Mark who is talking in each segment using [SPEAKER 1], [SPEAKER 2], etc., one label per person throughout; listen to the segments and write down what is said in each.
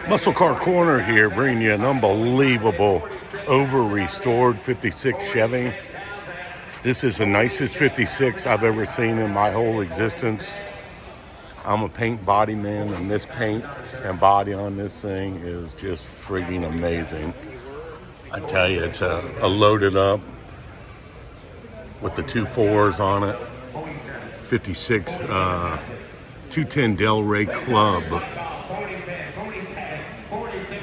[SPEAKER 1] Muscle Car Corner here, bringing you an unbelievable, over-restored 56 Chevy. This is the nicest 56 I've ever seen in my whole existence. I'm a paint body man, and this paint and body on this thing is just freaking amazing. I tell you, it's a loaded up with the 2.4s on it. 56 210 DelRay Club.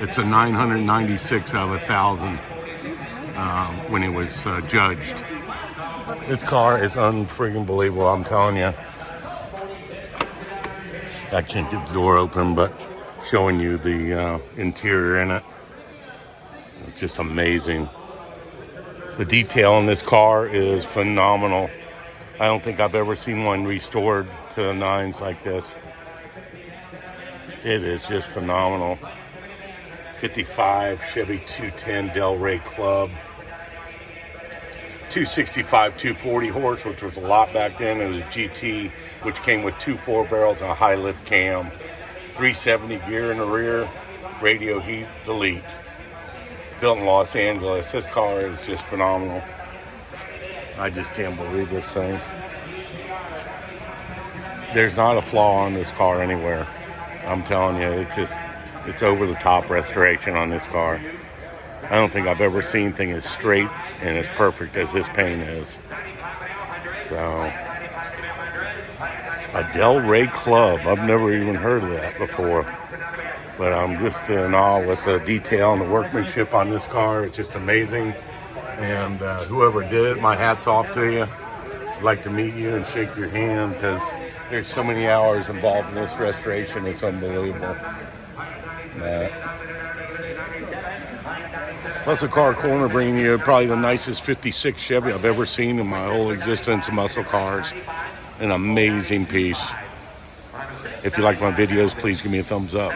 [SPEAKER 1] It's a 996 out of 1,000 when it was judged. This car is unfreaking believable, I'm telling you. I can't get the door open, but showing you the interior in it. It's just amazing. The detail in this car is phenomenal. I don't think I've ever seen one restored to the nines like this. It is just phenomenal. 55 Chevy 210 DelRay Club. 265, 240 horse, which was a lot back then. It was GT, which came with 2 4-barrels and a high lift cam. 370 gear in the rear, radio heat, delete. Built in Los Angeles. This car is just phenomenal. I just can't believe this thing. There's not a flaw on this car anywhere. I'm telling you, it's over the top restoration on this car. I don't think I've ever seen anything as straight and as perfect as this paint is. So, a DelRay Club. I've never even heard of that before. But I'm just in awe with the detail and the workmanship on this car. It's just amazing. And whoever did it, my hat's off to you. I'd like to meet you and shake your hand because there's so many hours involved in this restoration. It's unbelievable. Muscle Car Corner bringing you probably the nicest 56 Chevy I've ever seen in my whole existence of muscle cars. An amazing piece. If you like my videos, please give me a thumbs up.